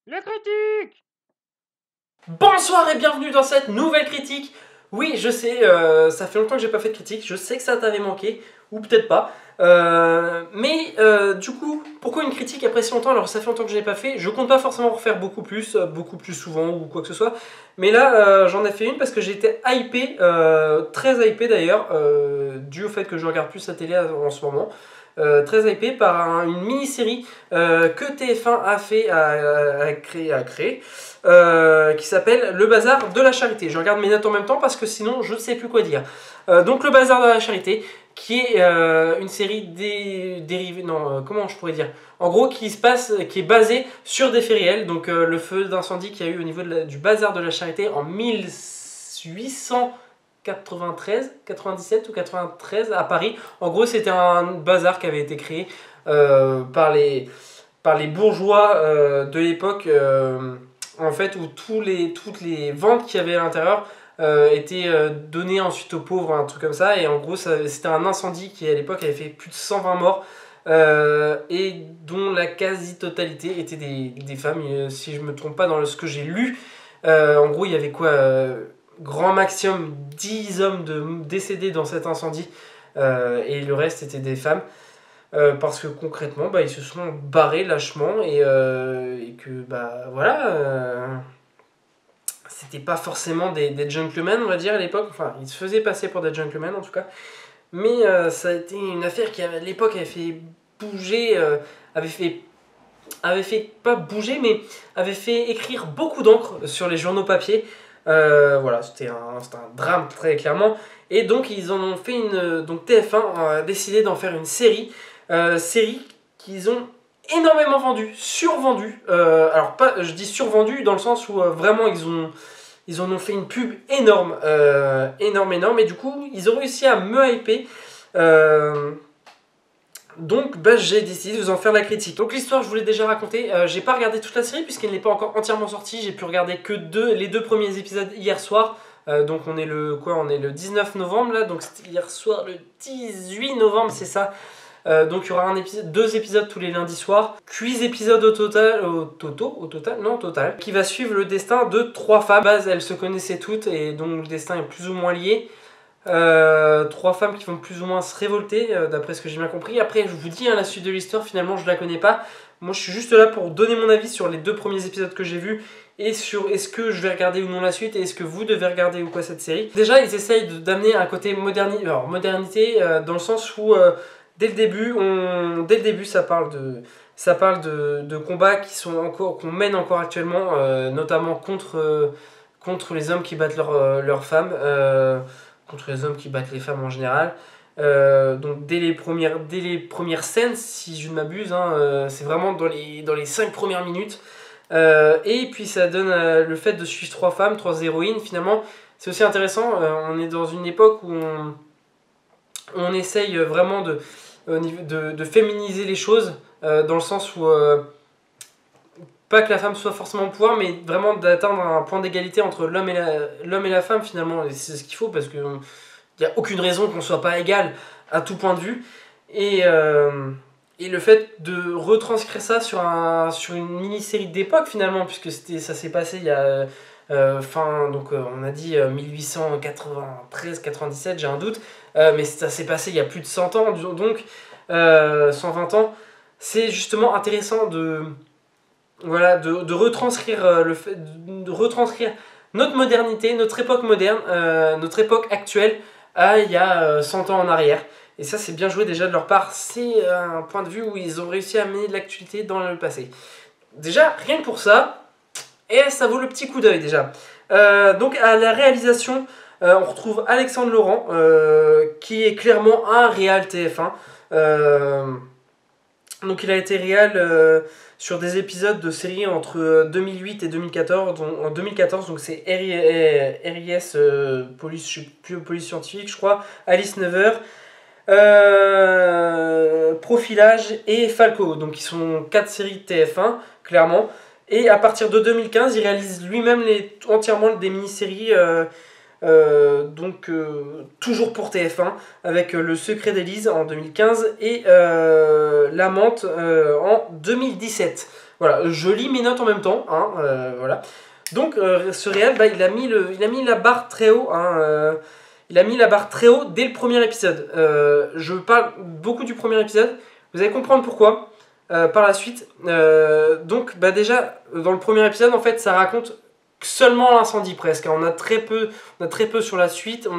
Les critiques! Bonsoir et bienvenue dans cette nouvelle critique. Oui, je sais, ça fait longtemps que j'ai pas fait de critique, je sais que ça t'avait manqué, ou peut-être pas. Du coup, pourquoi une critique après si longtemps? Alors ça fait longtemps que je l'ai pas fait, je compte pas forcément refaire beaucoup plus souvent ou quoi que ce soit. Mais là, j'en ai fait une parce que j'étais hypé, très hypé d'ailleurs, dû au fait que je regarde plus la télé en ce moment. Très hypé par une mini-série que TF1 a fait, a créé, qui s'appelle Le Bazar de la Charité. Je regarde mes notes en même temps parce que sinon je ne sais plus quoi dire. Donc Le Bazar de la Charité, qui est une série dérivée, non, comment je pourrais dire, en gros qui est basée sur des faits réels. Donc le feu d'incendie qu'il y a eu au niveau du Bazar de la Charité en 1893, 97 ou 93 à Paris. En gros, c'était un bazar qui avait été créé par les bourgeois de l'époque, en fait, où toutes les ventes qu'il y avait à l'intérieur étaient données ensuite aux pauvres, un truc comme ça. Et en gros, c'était un incendie qui, à l'époque, avait fait plus de 120 morts. Et dont la quasi-totalité étaient des femmes, si je me trompe pas dans ce que j'ai lu. En gros, il y avait quoi, grand maximum 10 hommes décédés dans cet incendie, et le reste était des femmes. Parce que concrètement, bah, ils se sont barrés lâchement et que, bah voilà, c'était pas forcément des gentlemen, on va dire, à l'époque. Enfin, ils se faisaient passer pour des gentlemen en tout cas. Mais ça a été une affaire qui, à l'époque, avait fait bouger, avait fait pas bouger, mais avait fait écrire beaucoup d'encre sur les journaux papier. Voilà, c'était un drame très clairement. Et donc ils en ont fait donc TF1 a décidé d'en faire une série qu'ils ont énormément vendue, survendue. Alors pas, je dis survendue dans le sens où vraiment ils en ont fait une pub énorme, énorme. Et du coup ils ont réussi à me hyper. Donc bah, j'ai décidé de vous en faire la critique. Donc l'histoire je vous l'ai déjà racontée, j'ai pas regardé toute la série puisqu'elle n'est pas encore entièrement sortie, j'ai pu regarder que les deux premiers épisodes hier soir. Donc on est le 19 novembre là, donc c'était hier soir le 18 novembre, c'est ça. Donc il y aura deux épisodes tous les lundis soirs, 8 épisodes au total, qui va suivre le destin de trois femmes. À la base, elles se connaissaient toutes et donc le destin est plus ou moins lié. Trois femmes qui vont plus ou moins se révolter, d'après ce que j'ai bien compris. Après, je vous dis, hein, la suite de l'histoire, finalement, je la connais pas. Moi, je suis juste là pour donner mon avis sur les deux premiers épisodes que j'ai vus et sur est-ce que je vais regarder ou non la suite et est-ce que vous devez regarder ou quoi cette série. Déjà, ils essayent d'amener un côté modernité, dans le sens où dès le début, ça parle de combats qu'on mène encore actuellement, notamment contre les hommes qui battent leurs femmes. Contre les hommes qui battent les femmes en général. Donc dès les premières scènes, si je ne m'abuse, hein, c'est vraiment dans les 5 premières minutes. Et puis ça donne le fait de suivre trois femmes, trois héroïnes, finalement, c'est aussi intéressant. On est dans une époque où on essaye vraiment de féminiser les choses, dans le sens où pas que la femme soit forcément au pouvoir, mais vraiment d'atteindre un point d'égalité entre l'homme et la femme finalement. Et c'est ce qu'il faut parce qu'il n'y a aucune raison qu'on ne soit pas égal à tout point de vue. Et le fait de retranscrire ça sur une mini-série d'époque finalement, puisque ça s'est passé il y a on a dit 1893-97, j'ai un doute, mais ça s'est passé il y a plus de 100 ans, donc 120 ans. C'est justement intéressant voilà, de retranscrire de retranscrire notre modernité, notre époque moderne, notre époque actuelle à il y a 100 ans en arrière. Et ça, c'est bien joué déjà de leur part. C'est un point de vue où ils ont réussi à amener de l'actualité dans le passé. Déjà, rien que pour ça, et ça vaut le petit coup d'œil déjà. Donc à la réalisation, on retrouve Alexandre Laurent, qui est clairement un réal TF1. Donc il a été réal sur des épisodes de séries entre 2008 et 2014. En 2014, donc c'est RIS, police, police scientifique, je crois, Alice Never, Profilage et Falco. Donc ils sont 4 séries TF1, clairement. Et à partir de 2015, il réalise lui-même entièrement des mini-séries, toujours pour TF1, avec Le Secret d'Élise en 2015 et La Menthe en 2017. Voilà, je lis mes notes en même temps, hein, voilà. Donc ce réal, bah, il a mis la barre très haut, hein, il a mis la barre très haut dès le premier épisode. Je parle beaucoup du premier épisode, vous allez comprendre pourquoi par la suite. Donc bah, déjà, dans le premier épisode, en fait, ça raconte seulement l'incendie presque. On a très peu sur la suite,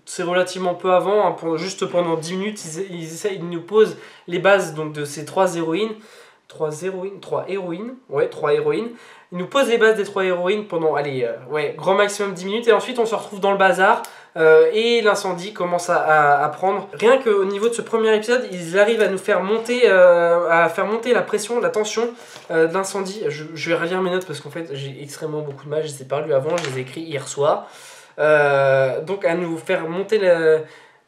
c'est relativement peu avant, hein, juste pendant 10 minutes, ils nous posent les bases donc, de ces trois héroïnes. Trois héroïnes. Ils nous posent les bases des trois héroïnes pendant, allez, grand maximum 10 minutes, et ensuite on se retrouve dans le bazar, et l'incendie commence à prendre. Rien qu'au niveau de ce premier épisode, ils arrivent à nous faire monter, la pression, la tension de l'incendie. Je vais relire mes notes parce qu'en fait j'ai extrêmement beaucoup de mal, je les ai pas lues avant, je les ai écrits hier soir. Donc à nous faire monter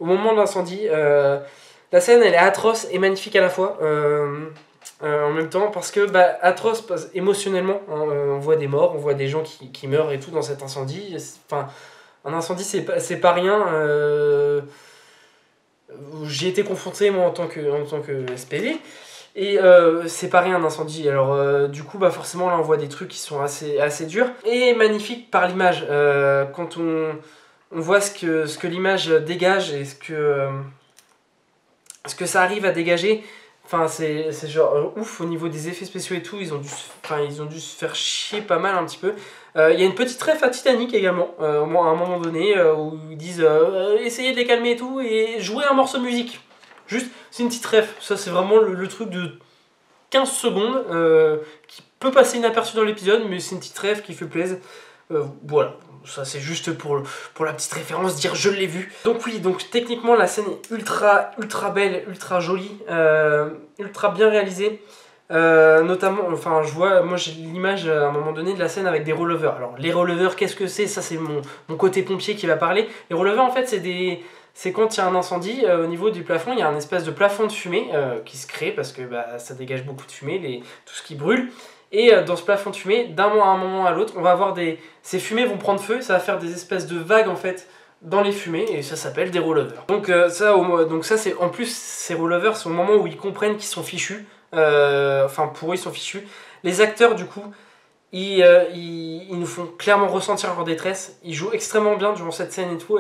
au moment de l'incendie. La scène elle est atroce et magnifique à la fois. En même temps parce que atroce émotionnellement, hein, on voit des morts, on voit des gens qui meurent et tout dans cet incendie. Enfin, un incendie c'est pas rien. J'ai été confronté moi en tant que SPD et c'est pas rien un incendie. Alors du coup forcément là on voit des trucs qui sont assez durs et magnifiques par l'image. Quand on voit ce que l'image dégage et ce que ça arrive à dégager. Enfin, c'est genre ouf au niveau des effets spéciaux et tout, ils ont dû se faire chier pas mal un petit peu. Il y a une petite ref à Titanic également, à un moment donné, où ils disent essayez de les calmer et tout, et jouer un morceau de musique. Juste, c'est une petite ref, ça c'est vraiment le truc de 15 secondes, qui peut passer inaperçu dans l'épisode, mais c'est une petite ref qui fait plaisir. Voilà. Ça c'est juste pour la petite référence, dire je l'ai vu. Donc oui, donc techniquement la scène est ultra belle, ultra jolie, ultra bien réalisée. Notamment, enfin moi j'ai l'image à un moment donné de la scène avec des releveurs. Alors les releveurs, qu'est-ce que c'est? Ça c'est mon côté pompier qui va parler. Les releveurs en fait c'est quand il y a un incendie, au niveau du plafond, il y a un espèce de plafond de fumée qui se crée parce que ça dégage beaucoup de fumée, tout ce qui brûle. Et dans ce plafond de fumée, d'un moment à l'autre, on va avoir ces fumées vont prendre feu, ça va faire des espèces de vagues en fait dans les fumées, et ça s'appelle des rollovers. Donc ça c'est en plus ces rollovers, c'est au moment où ils comprennent qu'ils sont fichus. Enfin pour eux ils sont fichus. Les acteurs du coup, ils nous font clairement ressentir leur détresse. Ils jouent extrêmement bien durant cette scène et tout.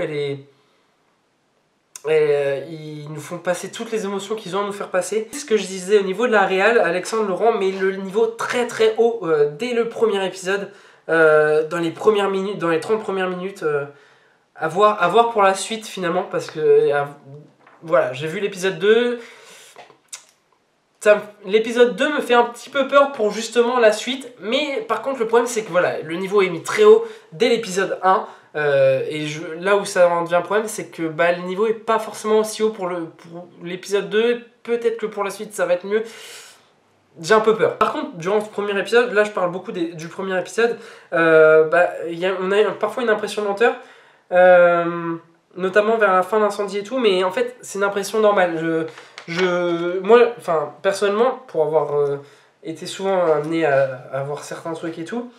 Ils nous font passer toutes les émotions qu'ils ont à nous faire passer. C'est ce que je disais au niveau de la réal, Alexandre Laurent met le niveau très haut dès le premier épisode, dans les premières minutes, dans les 30 premières minutes, à voir pour la suite finalement, parce que voilà, j'ai vu l'épisode 2. L'épisode 2 me fait un petit peu peur pour justement la suite, mais par contre le problème c'est que voilà, le niveau est mis très haut dès l'épisode 1. Là où ça en devient problème, c'est que le niveau est pas forcément aussi haut pour l'épisode 2. Peut-être que pour la suite ça va être mieux. J'ai un peu peur. Par contre, durant ce premier épisode, là je parle beaucoup du premier épisode, on a parfois une impression de lenteur, notamment vers la fin de l'incendie et tout, mais en fait c'est une impression normale. Moi, personnellement, pour avoir été souvent amené à voir certains trucs et tout,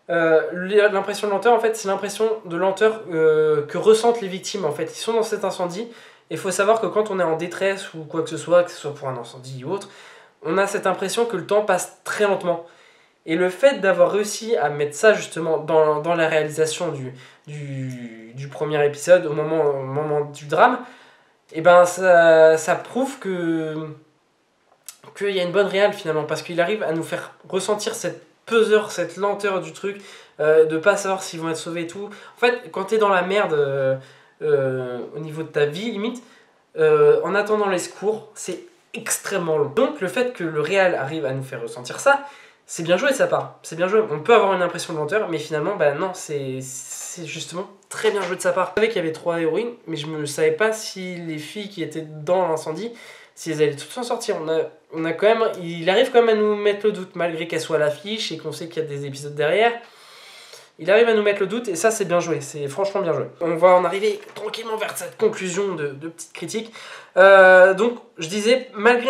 l'impression de lenteur, en fait, c'est l'impression de lenteur que ressentent les victimes. En fait, ils sont dans cet incendie. Et il faut savoir que quand on est en détresse ou quoi que ce soit pour un incendie ou autre, on a cette impression que le temps passe très lentement. Et le fait d'avoir réussi à mettre ça justement dans la réalisation du premier épisode, au moment du drame, et ça prouve qu'il y a une bonne réal finalement, parce qu'il arrive à nous faire ressentir cette peseur, cette lenteur du truc, de pas savoir s'ils vont être sauvés et tout. En fait, quand t'es dans la merde au niveau de ta vie, limite, en attendant les secours, c'est extrêmement long. Donc le fait que le réal arrive à nous faire ressentir ça, c'est bien joué de sa part. C'est bien joué. On peut avoir une impression de lenteur, mais finalement, non, c'est justement très bien joué de sa part. Je savais qu'il y avait 3 héroïnes, mais je ne savais pas si les filles qui étaient dans l'incendie, si elles allaient toutes s'en sortir. Il arrive quand même à nous mettre le doute, malgré qu'elle soit à l'affiche et qu'on sait qu'il y a des épisodes derrière. Il arrive à nous mettre le doute, et ça c'est bien joué, c'est franchement bien joué. On va en arriver tranquillement vers cette conclusion de petite critique. Donc je disais, malgré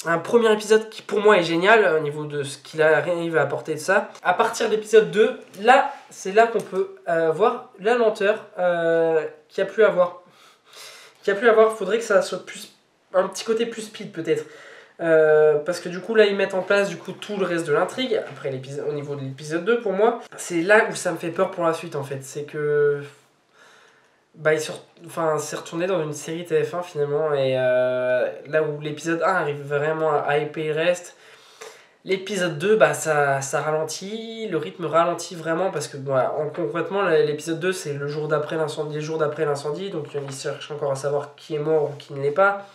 un premier épisode qui pour moi est génial au niveau de ce qu'il arrive à apporter de ça, à partir de l'épisode 2, là c'est là qu'on peut voir la lenteur qu'il n'y a plus à voir. Il faudrait que ça soit un petit côté plus speed peut-être. Parce que du coup là ils mettent en place du coup tout le reste de l'intrigue après l'épisode, au niveau de l'épisode 2 pour moi. C'est là où ça me fait peur pour la suite en fait, c'est que bah, c'est retourné dans une série TF1 finalement, et là où l'épisode 1 arrive vraiment à hyper le reste, l'épisode 2 bah, ça ralentit, le rythme ralentit vraiment parce que bah, concrètement l'épisode 2 c'est le jour d'après l'incendie, les jours d'après l'incendie, donc ils cherchent encore à savoir qui est mort ou qui ne l'est pas.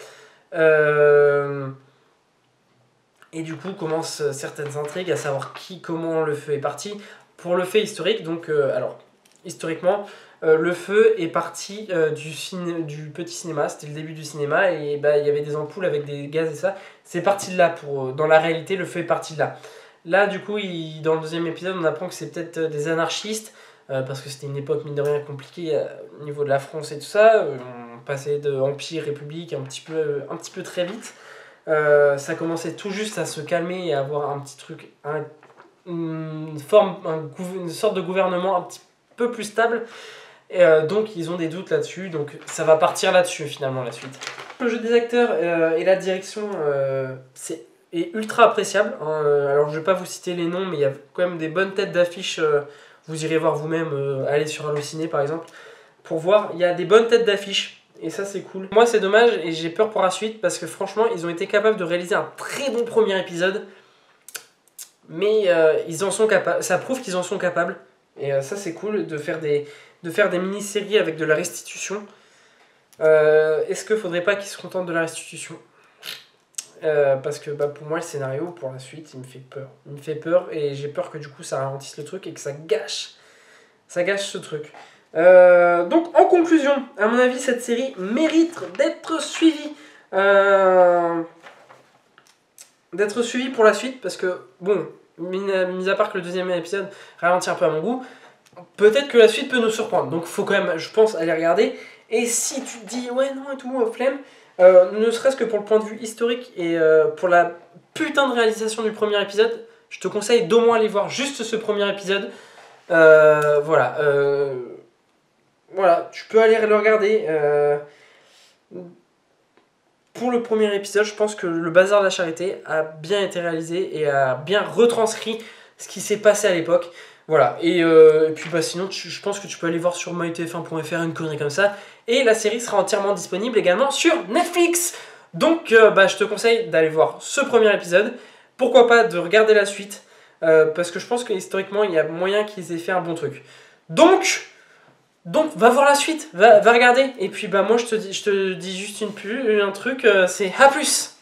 Et du coup commencent certaines intrigues, à savoir qui, comment le feu est parti. Pour le fait historique, donc alors historiquement, le feu est parti du petit cinéma, c'était le début du cinéma, et bah, il y avait des ampoules avec des gaz et ça. C'est parti de là, dans la réalité, le feu est parti de là. Là, du coup, dans le deuxième épisode, on apprend que c'est peut-être des anarchistes, parce que c'était une époque, mine de rien, compliquée au niveau de la France et tout ça. On passait de Empire, République, un petit peu très vite. Ça commençait tout juste à se calmer et à avoir un petit truc, une sorte de gouvernement un petit peu plus stable. Et donc ils ont des doutes là-dessus, donc ça va partir là-dessus finalement la suite. Le jeu des acteurs et la direction est ultra appréciable. Hein. Alors je vais pas vous citer les noms, mais il y a quand même des bonnes têtes d'affiche. Vous irez voir vous-même, allez sur Allociné par exemple, pour voir. Il y a des bonnes têtes d'affiche. Et ça c'est cool. Moi c'est dommage et j'ai peur pour la suite parce que franchement ils ont été capables de réaliser un très bon premier épisode. Mais ils en sont capables. Ça prouve qu'ils en sont capables. Et ça c'est cool de faire des mini-séries avec de la restitution. Est-ce qu'il faudrait pas qu'ils se contentent de la restitution parce que bah, pour moi le scénario pour la suite il me fait peur. Il me fait peur et j'ai peur que du coup ça ralentisse le truc et que ça gâche ce truc. Donc en conclusion, à mon avis cette série mérite d'être suivie pour la suite parce que bon, mis à part que le deuxième épisode ralentit un peu à mon goût, peut-être que la suite peut nous surprendre, donc faut quand même je pense aller regarder. Et si tu te dis ouais non et tout flemme, ne serait-ce que pour le point de vue historique et pour la putain de réalisation du premier épisode, je te conseille d'au moins aller voir juste ce premier épisode. Voilà, tu peux aller le regarder. Pour le premier épisode, je pense que le Bazar de la Charité a bien été réalisé et a bien retranscrit ce qui s'est passé à l'époque. Voilà, et puis bah, sinon je pense que tu peux aller voir sur mytf1.fr une connerie comme ça. Et la série sera entièrement disponible également sur Netflix. Donc je te conseille d'aller voir ce premier épisode. Pourquoi pas de regarder la suite, parce que je pense que historiquement il y a moyen qu'ils aient fait un bon truc. Donc va voir la suite, va regarder. Et puis bah moi je te dis juste un truc, c'est à plus.